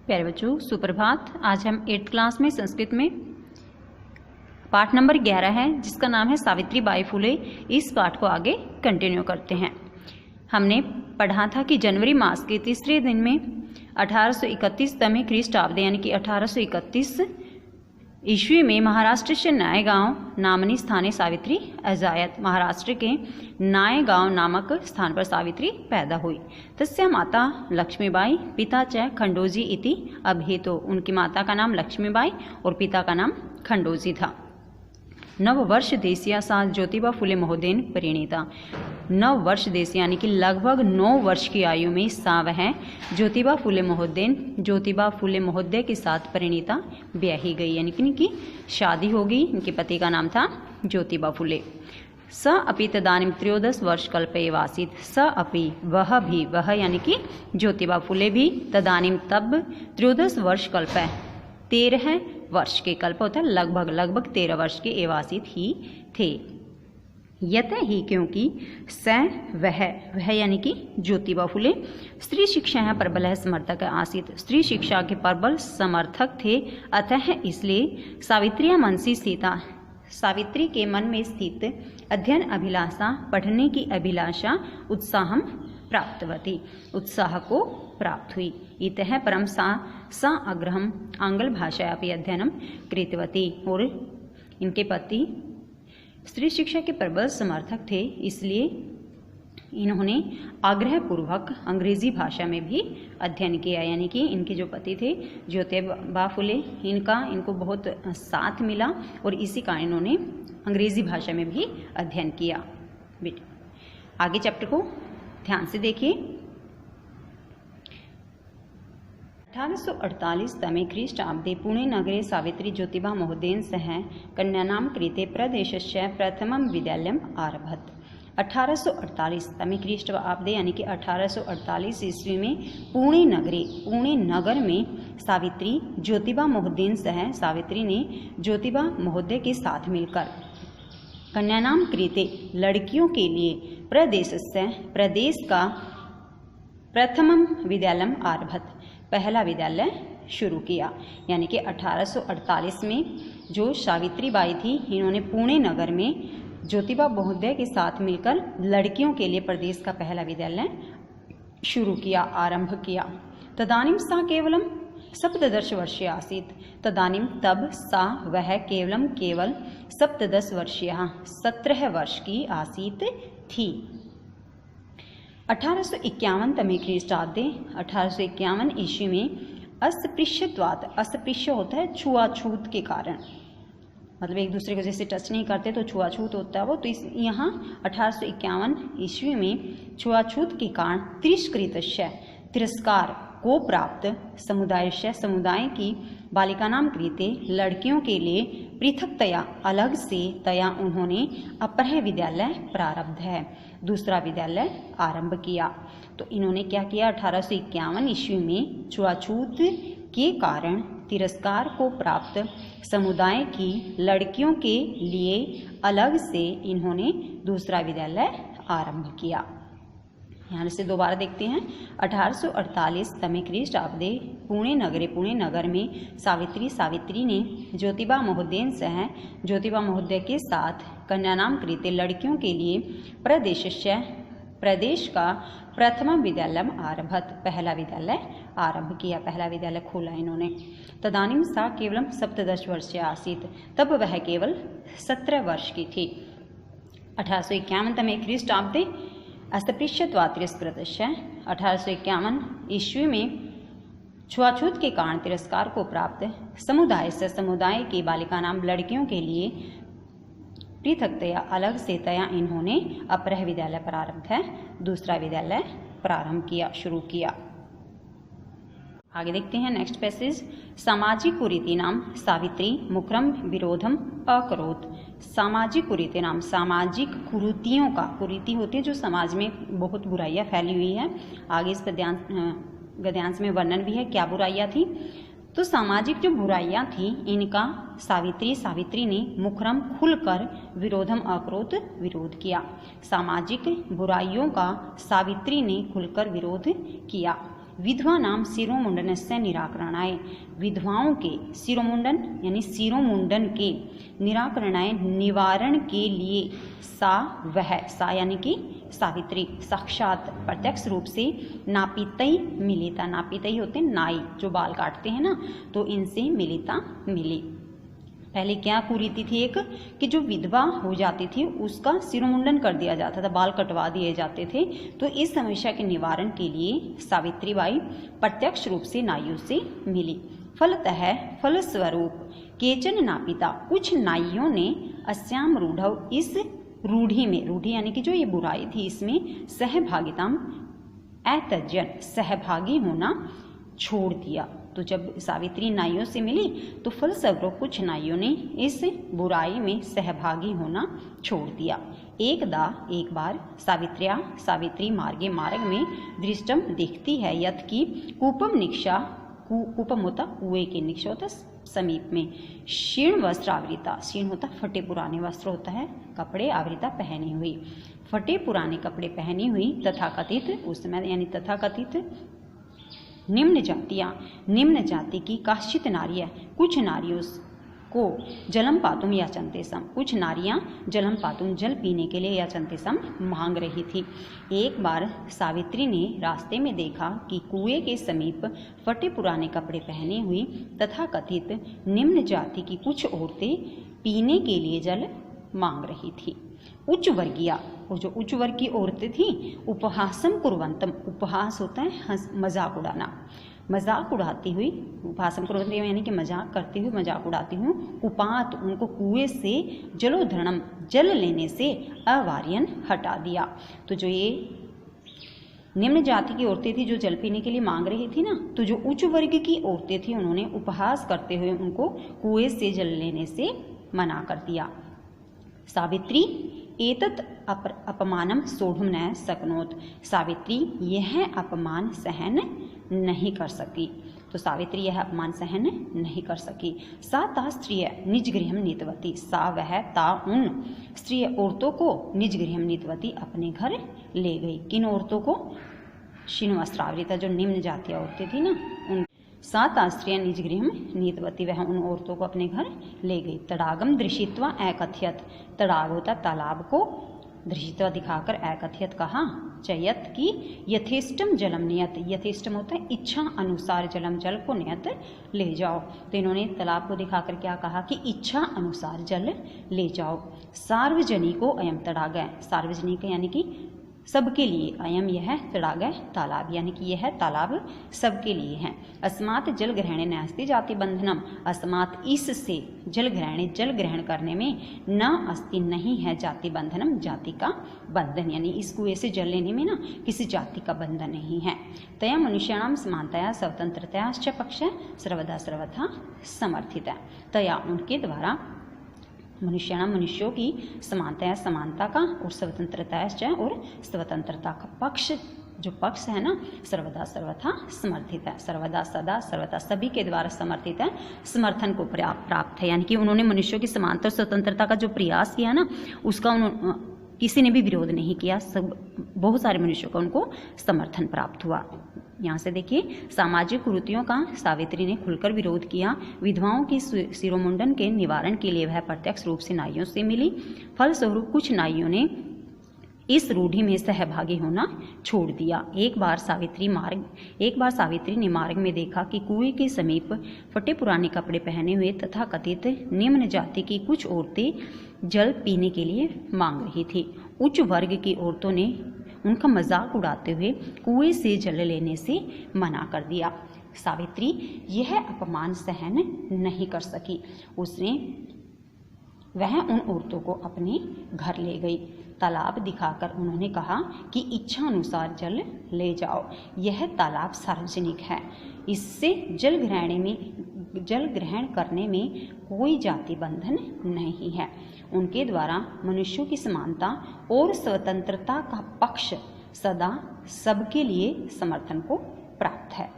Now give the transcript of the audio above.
प्यारे बच्चों, सुप्रभात। आज हम 8th क्लास में संस्कृत में पाठ नंबर 11 है, जिसका नाम है सावित्री बाई फुले। इस पाठ को आगे कंटिन्यू करते हैं। हमने पढ़ा था कि जनवरी मास के तीसरे दिन में 1831 तमे ख्रीष्टाब्दे यानी कि 1831 ईस्वी में महाराष्ट्र से नायगांव नामनी स्थाने सावित्री अजायत। महाराष्ट्र के नायगांव नामक स्थान पर सावित्री पैदा हुई। तस्या माता लक्ष्मीबाई पिता च खंडोजी इति अभिहितो। उनकी माता का नाम लक्ष्मीबाई और पिता का नाम खंडोजी था। नव वर्ष देसिया सा ज्योतिबा फुले महोदयन परिणीता। नव वर्ष देसी यानी कि लगभग 9 वर्ष की आयु में सा वह ज्योतिबा फुले महोदय के साथ परिणीता ब्याही गई, यानी कि इनकी शादी होगी। इनके पति का नाम था ज्योतिबा फुले। स अपि तदानीम 13 वर्ष कल्पे वासित। स अपि वह यानी कि ज्योतिबा फुले भी तदानीम तब 13 वर्ष कल्प 13 वर्ष के कल्प होता है लगभग 13 वर्ष के एवासित ही थे। यत ही क्योंकि स वह यानी कि ज्योतिबा फुले स्त्री शिक्षा प्रबल समर्थक आसित। स्त्री शिक्षा के प्रबल समर्थक थे, अतः इसलिए सावित्रिया मनसी स्थिता। सावित्री के मन में स्थित अध्ययन अभिलाषा पढ़ने की अभिलाषा उत्साह प्राप्तवती, उत्साह को प्राप्त हुई। इतः परम सा अग्रहम आंग्ल भाषा अपि अध्ययनम कृतवती। और इनके पति स्त्री शिक्षा के प्रबल समर्थक थे, इसलिए इन्होंने आग्रह पूर्वक अंग्रेजी भाषा में भी अध्ययन किया। यानी कि इनके जो पति थे ज्योतिबा फुले, इनको बहुत साथ मिला और इसी कारण इन्होंने अंग्रेजी भाषा में भी अध्ययन किया। आगे चैप्टर को ध्यान से देखिए। 1848 तमे ख्रीष्टाब्दे पुणे नगरे सावित्री ज्योतिबा महोदयेन सह कन्यानां कृते प्रदेशस्य प्रथमं विद्यालयम् आरभत। 1848 तमे ख्रीष्टाब्दे यानी कि 1848 ईस्वी में पुणे नगर में सावित्री ज्योतिबा महोदयेन सह सावित्री ने ज्योतिबा महोदय के साथ मिलकर कन्यानां कृते लड़कियों के लिए प्रदेश का प्रथमम विद्यालयम् आरभत, पहला विद्यालय शुरू किया। यानी कि 1848 में जो सावित्री बाई थी, इन्होंने पुणे नगर में ज्योतिबा महोदय के साथ मिलकर लड़कियों के लिए प्रदेश का पहला विद्यालय शुरू किया, आरंभ किया। तदानीम सा केवलम 17 वर्षीय आसीत। तदानीम तब सा वह केवल 17 वर्षीय 17 वर्ष की आसीत थी। 1851 तमे ख्रीष्टाब्दे 1851 ईस्वी में अस्पृश्यत्वात्, अस्पृश्य होता है छुआछूत के कारण, मतलब एक दूसरे को जैसे टच नहीं करते तो छुआछूत होता है वो। तो इस यहाँ 1851 ईस्वी में छुआछूत के कारण तिरस्कार को प्राप्त समुदाय की बालिकानां कृते लड़कियों के लिए पृथकतया अलग से तया उन्होंने अपरः विद्यालय प्रारब्ध है, दूसरा विद्यालय आरंभ किया। तो इन्होंने क्या किया, 1851 ईस्वी में छुआछूत के कारण तिरस्कार को प्राप्त समुदाय की लड़कियों के लिए अलग से इन्होंने दूसरा विद्यालय आरंभ किया। यहाँ से दोबारा देखते हैं। 1848 तमे ख्रीष्टाब्दे पुणे नगर में सावित्री ने ज्योतिबा महोदयेन सह ज्योतिबा महोदय के साथ कन्यानां कृते लड़कियों के लिए प्रदेश का प्रथम विद्यालय आरभत, पहला विद्यालय आरंभ किया, पहला विद्यालय खोला इन्होंने। तदानीम सा केवलम 17 वर्षीय आसीत। तब वह केवल 17 वर्ष की थी। 1851 तमे ख्रीष्टाब्दे अस्पृश्यत्वात् तिरस्कृतस्य। 1851 ईस्वी में छुआछूत के कारण तिरस्कार को प्राप्त समुदाय की बालिकानां लड़कियों के लिए पृथकतया अलग से तया इन्होंने अपरः विद्यालय प्रारंभ है, दूसरा विद्यालय प्रारंभ किया, शुरू किया। आगे देखते हैं नेक्स्ट पैसेज। सामाजिक कुरीति नाम सावित्री मुखरम विरोधम अकरोत। सामाजिक कुरीति नाम, सामाजिक कुरीतियों का, कुरीति होती है जो समाज में बहुत बुराइयां फैली हुई है। आगे इस गद्यांश में वर्णन भी है क्या बुराइयां थी। तो सामाजिक जो बुराइयां थी इनका सावित्री ने मुखरम खुलकर विरोधम अकरोत विरोध किया। सामाजिक बुराइयों का सावित्री ने खुलकर विरोध किया। विधवा नाम शिरोमुंडनस्य निराकरणाय, विधवाओं के शिरोमुंडन यानी शिरोमुंडन के निराकरणाय निवारण के लिए सा वह, सा यानी कि सावित्री साक्षात प्रत्यक्ष रूप से नापितई मिलिता, नापितई होते नाई जो बाल काटते हैं ना, तो इनसे मिलिता मिली। पहले क्या कुरीति थी एक कि जो विधवा हो जाती थी उसका सिरोमुंडन कर दिया जाता था, बाल कटवा दिए जाते थे। तो इस समस्या के निवारण के लिए सावित्री बाई प्रत्यक्ष रूप से नाइयों से मिली। फलतः फलस्वरूप केचन नापिता, कुछ नाइयों ने अस्याम रूढ़व, इस रूढ़ी में, रूढ़ी यानी कि जो ये बुराई थी इसमें सहभागिता अत्यजन, सहभागी होना छोड़ दिया। तो जब सावित्री नाइयों से मिली तो फलस्वरूप कुछ नाइयों ने इस बुराई में सहभागी होना छोड़ दिया। एक बार सावित्री मार्गे, मार्ग में दृष्टम देखती है, यत की कूपम निक्षा, कूपम होता कुएं के, निक्षा होता समीप में, शीर्ण वस्त्र आवृता, शीर्ण होता फटे पुराने वस्त्र होता है, कपड़े, आवृता पहनी हुई, फटे पुराने कपड़े पहनी हुई, तथाकथित उस समय यानी तथाकथित निम्न जातियाँ, निम्न जाति की काश्चित नारियाँ, कुछ नारियों को जलम पातुम याचन्ते सम, कुछ नारियाँ जलम पातुम, जल पीने के लिए याचन्ते सम मांग रही थी। एक बार सावित्री ने रास्ते में देखा कि कुएं के समीप फटे पुराने कपड़े पहने हुई तथा कथित निम्न जाति की कुछ औरतें पीने के लिए जल मांग रही थी। उच्च वर्गीय, वो जो उच्च वर्ग की औरतें थीं, उपहासम कुर्वन्तम, उपहास होता है मजाक उड़ाना, मजाक उड़ाती हुई, उपहासम कुर्वन्तम यानी कि मजाक करती हुई, मजाक उड़ाती हूँ, उपात उनको कुएं से जलोधरणम, जल लेने से अवार्यन हटा दिया। तो जो ये निम्न जाति की औरतें थी जो जल पीने के लिए मांग रही थी ना, तो जो उच्च वर्ग की औरतें थी उन्होंने उपहास करते हुए उनको कुएं से जल लेने से मना कर दिया। सावित्री एतत् अपमानम सोढ़ुम न शक्नोत, सावित्री यह अपमान सहन नहीं कर सकी। तो सावित्री यह अपमान सहन नहीं कर सकी। सा ता स्त्रिय निज गृहम नीतवती, सा वह ता उन स्त्रिय औरतों को निज गृहम नीतवती अपने घर ले गई। किन औरतों को? शीर्ण वस्त्रावृता, जो निम्न जातीय औरतें थी ना उन। सात आश्रिया निज गृह नीतवती, वह उन औरतों को अपने घर ले गई। तड़ागम दृशित्वा एकथ्यत, तड़ाग होता तालाब को, दृशित्वा दिखाकर एकथ्यत कहा, चयत की यथेष्टम जलम नियत, यथेष्टम होता है इच्छा अनुसार जलम, जल को नियत ले जाओ। तो इन्होंने तालाब को दिखाकर क्या कहा कि इच्छा अनुसार जल ले जाओ। सार्वजनिको अयम तड़ाग, सार्वजनिक यानी कि सबके लिए, अयम यह तड़ाग तालाब यानी कि यह तालाब सबके लिए है। अस्मात् जल ग्रहणे नास्ति जाति बंधनम, अस्मात् इससे जल ग्रहण करने में न अस्ति नहीं है जाति बंधनम, जाति का बंधन, यानी इस कुएं से जल लेने में ना किसी जाति का बंधन नहीं है। तया मनुष्याणाम समानतया स्वतंत्रतया च पक्ष सर्वदा सर्वथा समर्थित है। तया उनके द्वारा मनुष्यों की समानता, समानता का, और स्वतंत्रता और स्वतंत्रता का पक्ष, जो पक्ष है ना, सर्वदा सर्वथा समर्थित है, सर्वदा सदा सर्वथा सभी के द्वारा समर्थित है, समर्थन को प्राप्त है। यानी कि उन्होंने मनुष्यों की समानता और स्वतंत्रता का जो प्रयास किया ना, उसका किसी ने भी विरोध नहीं किया, सब बहुत सारे मनुष्यों का उनको समर्थन प्राप्त हुआ। यहाँ से देखिए, सामाजिक कुरीतियों का सावित्री ने खुलकर विरोध किया। विधवाओं की शिरोमुंडन के निवारण के लिए वह प्रत्यक्ष रूप से नाइयों से मिली। फलस्वरूप कुछ नाइयों ने इस रूढ़ी में सहभागी होना छोड़ दिया। एक बार सावित्री ने मार्ग में देखा कि कुएं के समीप फटे पुराने कपड़े पहने हुए तथा कथित निम्न जाति की कुछ औरतें जल पीने के लिए मांग रही थी। उच्च वर्ग की औरतों ने उनका मजाक उड़ाते हुए कुएं से जल लेने से मना कर दिया। सावित्री यह अपमान सहन नहीं कर सकी, वह उन औरतों को अपने घर ले गई। तालाब दिखाकर उन्होंने कहा कि इच्छा अनुसार जल ले जाओ, यह तालाब सार्वजनिक है, इससे जल ग्रहण करने में कोई जाति बंधन नहीं है। उनके द्वारा मनुष्यों की समानता और स्वतंत्रता का पक्ष सदा सबके लिए समर्थन को प्राप्त है।